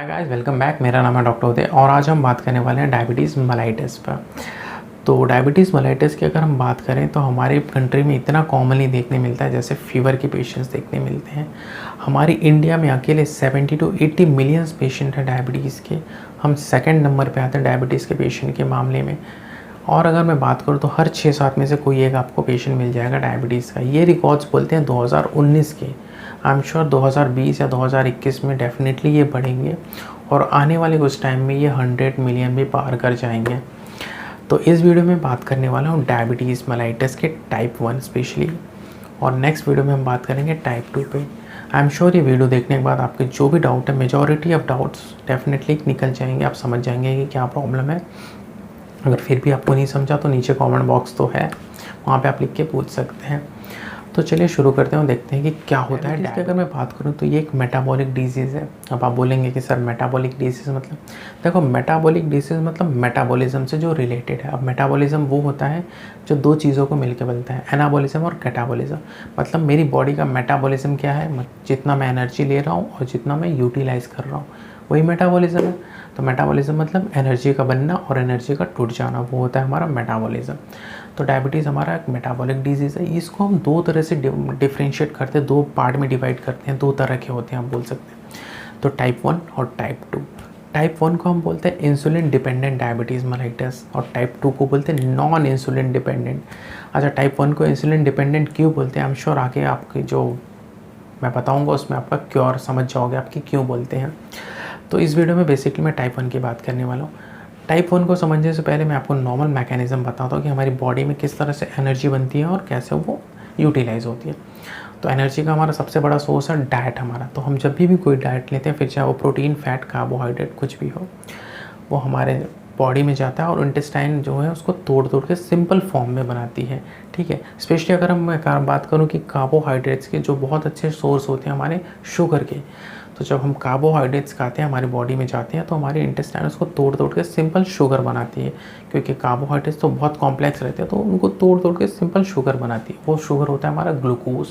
Hi guys, welcome back. मेरा नाम है डॉक्टर उदय और आज हम बात करने वाले हैं डायबिटीज़ मेलाइटिस पर। तो डायबिटीज़ मेलाइटिस की अगर हम बात करें तो हमारे कंट्री में इतना कॉमनली देखने मिलता है जैसे फीवर के पेशेंट्स देखने मिलते हैं। हमारी इंडिया में अकेले 70 to 80 मिलियंस पेशेंट हैं डायबिटीज़ के। हम सेकंड नंबर पे आते हैं डायबिटीज़ के पेशेंट के मामले में। और अगर मैं बात करूँ तो हर 6-7 में से कोई एक आपको पेशेंट मिल जाएगा डायबिटीज़ का। ये रिकॉर्ड्स बोलते हैं 2019 के। आई एम श्योर 2020 या 2021 में डेफिनेटली ये बढ़ेंगे और आने वाले कुछ टाइम में ये 100 मिलियन भी पार कर जाएंगे। तो इस वीडियो में बात करने वाला हूँ डायबिटीज़ मेलाइटिस के टाइप 1 स्पेशली, और नेक्स्ट वीडियो में हम बात करेंगे टाइप 2 पे। आई एम श्योर ये वीडियो देखने के बाद आपके जो भी डाउट है, मेजॉरिटी ऑफ डाउट्स डेफिनेटली निकल जाएंगे। आप समझ जाएंगे कि क्या प्रॉब्लम है। अगर फिर भी आपको नहीं समझा तो नीचे कमेंट बॉक्स तो है, वहाँ पे आप लिख के पूछ सकते हैं। तो चलिए शुरू करते हैं और देखते हैं कि क्या होता है। इसकी अगर मैं बात करूँ तो ये एक मेटाबॉलिक डिजीज़ है। अब आप बोलेंगे कि सर मेटाबॉलिक डिजीज़ मतलब, देखो मेटाबॉलिक डिजीज़ मतलब मेटाबॉलिज्म से जो रिलेटेड है। अब मेटाबॉलिज्म वो होता है जो दो चीज़ों को मिलकर बनता है, एनाबॉलिज्म और कैटाबॉलिज्म। मतलब मेरी बॉडी का मेटाबॉलिज्म क्या है, जितना मैं एनर्जी ले रहा हूँ और जितना मैं यूटिलाइज़ कर रहा हूँ, वही मेटाबॉलिज्म है। तो मेटाबॉलिज्म मतलब एनर्जी का बनना और एनर्जी का टूट जाना, वो होता है हमारा मेटाबॉलिज्म। तो डायबिटीज़ हमारा एक मेटाबॉलिक डिजीज़ है। इसको हम दो तरह से डिफ्रेंशिएट करते हैं, दो पार्ट में डिवाइड करते हैं, दो तरह के होते हैं आप बोल सकते हैं। तो टाइप 1 और टाइप 2। टाइप 1 को हम बोलते हैं इंसुलिन डिपेंडेंट डायबिटीज़ मेलाइटिस और टाइप 2 को बोलते हैं नॉन इंसुलिन डिपेंडेंट। अच्छा, टाइप 1 को इंसुलिन डिपेंडेंट क्यों बोलते हैं, आई एम श्योर आगे आपकी जो मैं बताऊंगा उसमें आपका क्योर समझ जाओगे आपकी क्यों बोलते हैं। तो इस वीडियो में बेसिकली मैं टाइप 1 की बात करने वाला हूँ। टाइप 1 को समझने से पहले मैं आपको नॉर्मल मैकेनिज़्म बताता हूँ कि हमारी बॉडी में किस तरह से एनर्जी बनती है और कैसे वो यूटिलाइज़ होती है। तो एनर्जी का हमारा सबसे बड़ा सोर्स है डाइट हमारा। तो हम जब भी कोई डाइट लेते हैं, फिर चाहे वो प्रोटीन, फैट, कार्बोहाइड्रेट कुछ भी हो, वो हमारे बॉडी में जाता है और इंटेस्टाइन जो है उसको तोड़ तोड़ के सिंपल फॉर्म में बनाती है। ठीक है, स्पेशली अगर मैं बात करूँ कि कार्बोहाइड्रेट्स के जो बहुत अच्छे सोर्स होते हैं हमारे शुगर के, तो जब हम कार्बोहाइड्रेट्स खाते हैं हमारी बॉडी में जाते हैं तो हमारी इंटेस्टाइन उसको तोड़ तोड़ के सिंपल शुगर बनाती है। क्योंकि कार्बोहाइड्रेट्स तो बहुत कॉम्प्लेक्स रहते हैं तो उनको तोड़ तोड़ के सिंपल शुगर बनाती है। वो शुगर होता है हमारा ग्लूकोज।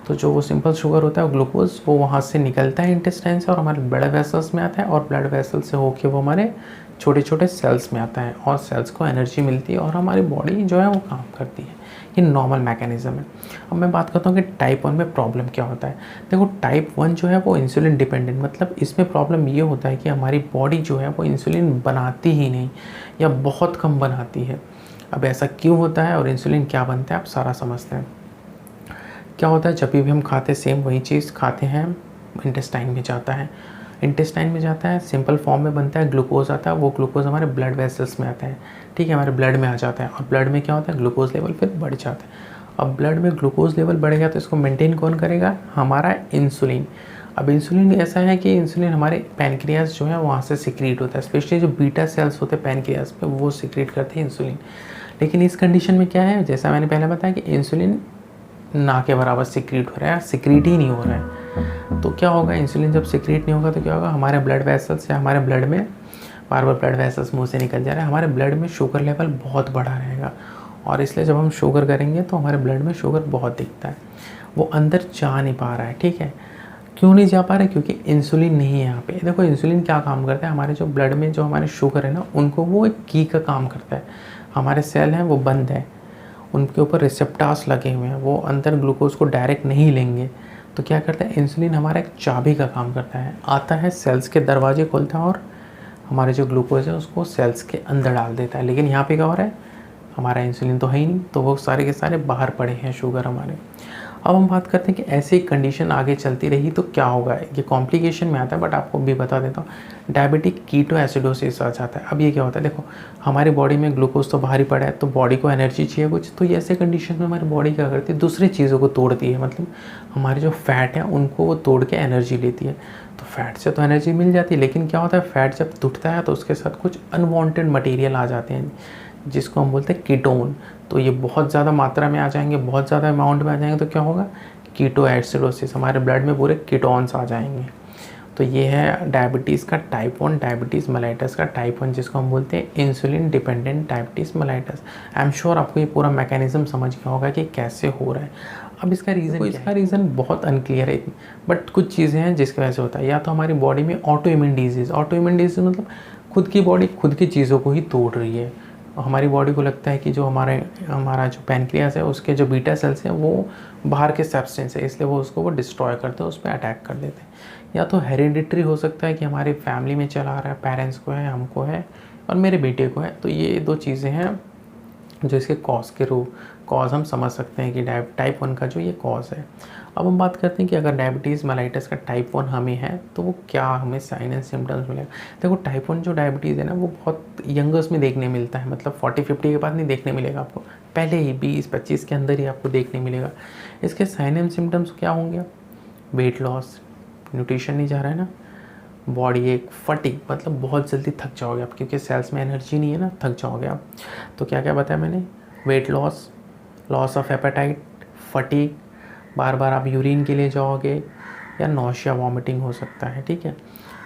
तो जो वो सिंपल शुगर होता है वो ग्लूकोज वो वहाँ से निकलता है इंटेस्टाइन से और हमारे ब्लड वेसल्स में आता है, और ब्लड वेसल से होके वो हमारे छोटे छोटे सेल्स में आता है और सेल्स को एनर्जी मिलती है और हमारी बॉडी जो है वो काम करती है। ये नॉर्मल मैकेनिज़्म है। अब मैं बात करता हूँ कि टाइप 1 में प्रॉब्लम क्या होता है। देखो टाइप 1 जो है वो इंसुलिन डिपेंडेंट, मतलब इसमें प्रॉब्लम ये होता है कि हमारी बॉडी जो है वो इंसुलिन बनाती ही नहीं या बहुत कम बनाती है। अब ऐसा क्यों होता है और इंसुलिन क्या बनता है आप सारा समझते हैं। क्या होता है, जब भी हम खाते सेम वही चीज़ खाते हैं, इंटेस्टाइन में जाता है। इंटेस्टाइन में जाता है, सिंपल फॉर्म में बनता है, ग्लूकोज आता है। वो ग्लूकोज हमारे ब्लड वेसल्स में आता है। ठीक है, हमारे ब्लड में आ जाता है और ब्लड में क्या होता है, ग्लूकोज लेवल फिर बढ़ जाता है। अब ब्लड में ग्लूकोज लेवल बढ़ गया तो इसको मेंटेन कौन करेगा, हमारा इंसुलिन। अब इंसुलिन ऐसा है कि इंसुलिन हमारे पैनक्रियाज जो है वहाँ से सिक्रीट होता है, स्पेशली जो बीटा सेल्स होते हैं पैनक्रियाज पे वो सिक्रीट करते हैं इंसुलिन। लेकिन इस कंडीशन में क्या है, जैसा मैंने पहले बताया कि इंसुलिन ना के बराबर सिक्रीट हो रहा है, सिक्रीट ही नहीं हो रहा है। तो क्या होगा, इंसुलिन जब सिक्रीट नहीं होगा तो क्या होगा, हमारे ब्लड वेसल्स या हमारे ब्लड में बार बार ब्लड वेसल्स मुंह से निकल जा रहे हैं, हमारे ब्लड में शुगर लेवल बहुत बढ़ा रहेगा। और इसलिए जब हम शुगर करेंगे तो हमारे ब्लड में शुगर बहुत दिखता है, वो अंदर जा नहीं पा रहा है। ठीक है, क्यों नहीं जा पा रहा है, क्योंकि इंसुलिन नहीं है यहाँ पे। देखो इंसुलिन क्या काम करता है, हमारे जो ब्लड में जो हमारे शुगर है ना, उनको वो एक की का काम करता है। हमारे सेल हैं वो बंद है, उनके ऊपर रिसेप्टार्स लगे हुए हैं, वो अंदर ग्लूकोज को डायरेक्ट नहीं लेंगे। तो क्या करता है, इंसुलिन हमारा एक चाबी का काम करता है, आता है सेल्स के दरवाजे खोलता है और हमारे जो ग्लूकोज है उसको सेल्स के अंदर डाल देता है। लेकिन यहाँ पे क्या हो रहा है, हमारा इंसुलिन तो है ही नहीं, तो वो सारे के सारे बाहर पड़े हैं शुगर हमारे। अब हम बात करते हैं कि ऐसी कंडीशन आगे चलती रही तो क्या होगा। ये कॉम्प्लिकेशन में आता है, बट आपको भी बता देता हूँ। डायबिटिक कीटो एसिडोसिस आ जाता है। अब ये क्या होता है, देखो हमारी बॉडी में ग्लूकोज तो बाहर ही पड़ा है, तो बॉडी को एनर्जी चाहिए कुछ, तो ये ऐसे कंडीशन में हमारी बॉडी क्या करती है, दूसरी चीज़ों को तोड़ती है। मतलब हमारे जो फैट है उनको वो तोड़ के एनर्जी लेती है। तो फैट से तो एनर्जी मिल जाती है, लेकिन क्या होता है, फैट जब टूटता है तो उसके साथ कुछ अनवांटेड मटेरियल आ जाते हैं जिसको हम बोलते हैं कीटोन। तो ये बहुत ज़्यादा मात्रा में आ जाएंगे, बहुत ज़्यादा अमाउंट में आ जाएंगे, तो क्या होगा, कीटो एसिडोसिस, हमारे ब्लड में पूरे कीटोन्स आ जाएंगे। तो ये है डायबिटीज़ का टाइप 1, डायबिटीज़ मेलाइटस का टाइप 1, जिसको हम बोलते हैं insulin dependent diabetes mellitus. I am sure आपको ये पूरा मैकेनिज्म समझ गया होगा कि कैसे हो रहा है। अब इसका रीज़न बहुत अनक्लियर है, बट कुछ चीज़ें हैं जिसकी वजह से होता है। या तो हमारी बॉडी में ऑटो इम्यून डिजीज़ मतलब खुद की बॉडी खुद की चीज़ों को ही तोड़ रही है। हमारी बॉडी को लगता है कि जो हमारा जो पैनक्रियास है उसके जो बीटा सेल्स हैं वो बाहर के सब्सटेंस है, इसलिए वो डिस्ट्रॉय करते हैं, उस पर अटैक कर देते हैं। या तो हेरिडिटरी हो सकता है कि हमारी फैमिली में चला आ रहा है, पेरेंट्स को है, हमको है और मेरे बेटे को है। तो ये 2 चीज़ें हैं जो इसके कॉज हम समझ सकते हैं कि टाइप 1 का जो ये कॉज है। अब हम बात करते हैं कि अगर डायबिटीज़ मेलाइटस का टाइप 1 हमें है तो वो क्या हमें साइन एंड सिम्टम्स मिलेगा। देखो टाइप 1 जो डायबिटीज़ है ना वो बहुत यंगर्स में देखने मिलता है, मतलब 40-50 के बाद नहीं देखने मिलेगा आपको, पहले ही 20-25 के अंदर ही आपको देखने मिलेगा। इसके साइन एंड सिम्टम्स क्या होंगे? वेट लॉस, न्यूट्रिशन नहीं जा रहा है ना, बॉडी एक फटीग, मतलब बहुत जल्दी थक जाओगे आप, क्योंकि सेल्स में एनर्जी नहीं है ना, थक जाओगे आप। तो क्या क्या बताया मैंने? Weight loss, loss of appetite, fatigue, बार बार आप यूरिन के लिए जाओगे, या नौशिया वॉमिटिंग हो सकता है। ठीक है।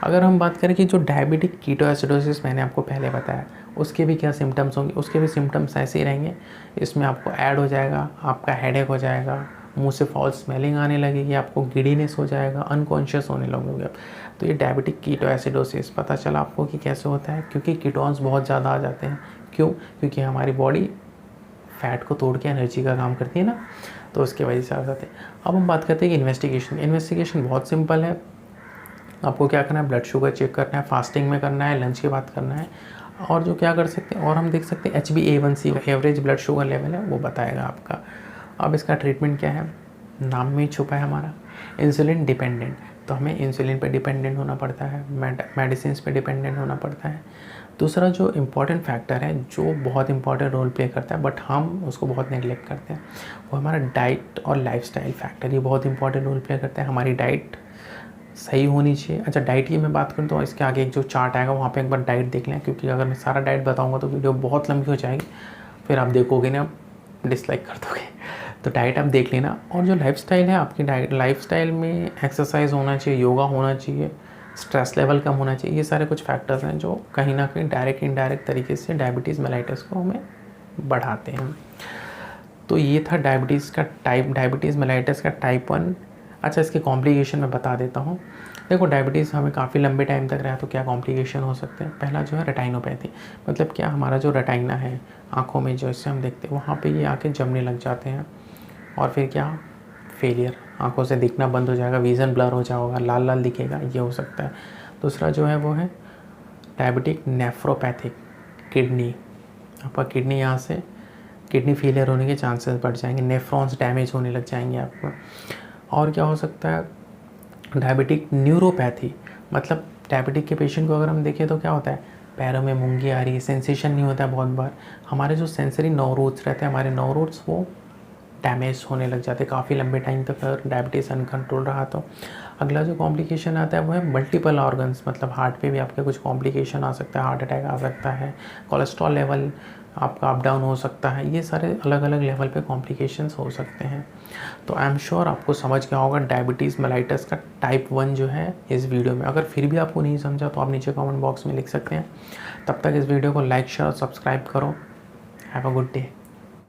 अगर हम बात करें कि जो डायबिटिक कीटोएसिडोसिस मैंने आपको पहले बताया उसके भी क्या सिम्टम्स होंगे, उसके भी सिम्टम्स ऐसे ही रहेंगे। इसमें आपको ऐड हो जाएगा, आपका हेडेक हो जाएगा, मुंह से फाउल स्मेलिंग आने लगेगी, आपको गिडीनेस हो जाएगा, अनकॉन्शियस होने लगोगे आप। तो ये डायबिटिक कीटोएसिडोसिस पता चला आपको कि कैसे होता है, क्योंकि कीटोन्स बहुत ज़्यादा आ जाते हैं। क्यों? क्योंकि हमारी बॉडी फैट को तोड़ के एनर्जी का काम करती है ना, तो उसके वजह से आ जाते हैं। अब हम बात करते हैं कि इन्वेस्टिगेशन बहुत सिंपल है। आपको क्या करना है? ब्लड शुगर चेक करना है, फास्टिंग में करना है, लंच के बाद करना है। और जो क्या कर सकते हैं, और हम देख सकते हैं HbA1c का एवरेज ब्लड शुगर लेवल है वो बताएगा आपका। अब इसका ट्रीटमेंट क्या है? नाम में ही छुपा है हमारा, इंसुलिन डिपेंडेंट। तो हमें इंसुलिन पे डिपेंडेंट होना पड़ता है, मेडिसिन पे डिपेंडेंट होना पड़ता है। दूसरा जो इम्पॉर्टेंट फैक्टर है, जो बहुत इंपॉर्टेंट रोल प्ले करता है बट हम उसको बहुत नेगलेक्ट करते हैं, वो हमारा डाइट और लाइफस्टाइल फैक्टर। ये बहुत इंपॉर्टेंट रोल प्ले करता है। हमारी डाइट सही होनी चाहिए। अच्छा, डाइट की मैं बात करूँ तो इसके आगे एक जो चार्ट आएगा वहाँ पे एक बार डाइट देख लें, क्योंकि अगर मैं सारा डाइट बताऊँगा तो वीडियो बहुत लंबी हो जाएगी, फिर आप देखोगे ना, डिसलाइक कर दोगे। तो डाइट आप देख लेना। और जो लाइफस्टाइल है आपकी, लाइफस्टाइल में एक्सरसाइज होना चाहिए, योगा होना चाहिए, स्ट्रेस लेवल कम होना चाहिए। ये सारे कुछ फैक्टर्स हैं जो कहीं ना कहीं डायरेक्ट इनडायरेक्ट तरीके से डायबिटीज़ मेलाइटस को हमें बढ़ाते हैं। तो ये था डायबिटीज़ मेलाइटस का टाइप 1। अच्छा, इसके कॉम्प्लिकेशन मैं बता देता हूँ। देखो, डायबिटीज़ हमें काफ़ी लंबे टाइम तक रहा तो क्या कॉम्प्लिकेशन हो सकते हैं? पहला जो है रेटाइनोपैथी, मतलब क्या हमारा जो रेटाइना है आँखों में, जो इससे हम देखते हैं वहाँ पे ये आँखें जमने लग जाते हैं। और फिर क्या? फेलियर, आँखों से दिखना बंद हो जाएगा, विज़न ब्लर हो जाएगा, लाल लाल दिखेगा, ये हो सकता है। दूसरा जो है वो है डायबिटिक नेफ्रोपैथिक, किडनी, आपका किडनी यहाँ से किडनी फेलियर होने के चांसेस बढ़ जाएंगे, नेफ्रॉन्स डैमेज होने लग जाएंगे आपको। और क्या हो सकता है? डायबिटिक न्यूरोपैथी, मतलब डायबिटिक के पेशेंट को अगर हम देखें तो क्या होता है? पैरों में मूंगी आ रही है, सेंसेशन नहीं होता है बहुत बार। हमारे जो सेंसरी नर्व्स रहते हैं, हमारे नर्व्स वो डैमेज होने लग जाते हैं काफ़ी लंबे टाइम तक अगर डायबिटीज़ अनकंट्रोल रहा तो। अगला जो कॉम्प्लिकेशन आता है वो है मल्टीपल ऑर्गन्स, मतलब हार्ट पे भी आपके कुछ कॉम्प्लिकेशन आ सकता है, हार्ट अटैक आ सकता है, कोलेस्ट्रॉल लेवल आपका अप डाउन हो सकता है। ये सारे अलग अलग लेवल पे कॉम्प्लिकेशंस हो सकते हैं। तो आई एम श्योर आपको समझ गया होगा डायबिटीज़ मेलाइटस का टाइप 1 जो है इस वीडियो में। अगर फिर भी आपको नहीं समझा तो आप नीचे कमेंट बॉक्स में लिख सकते हैं। तब तक इस वीडियो को लाइक, शेयर और सब्सक्राइब करो। Have a good day.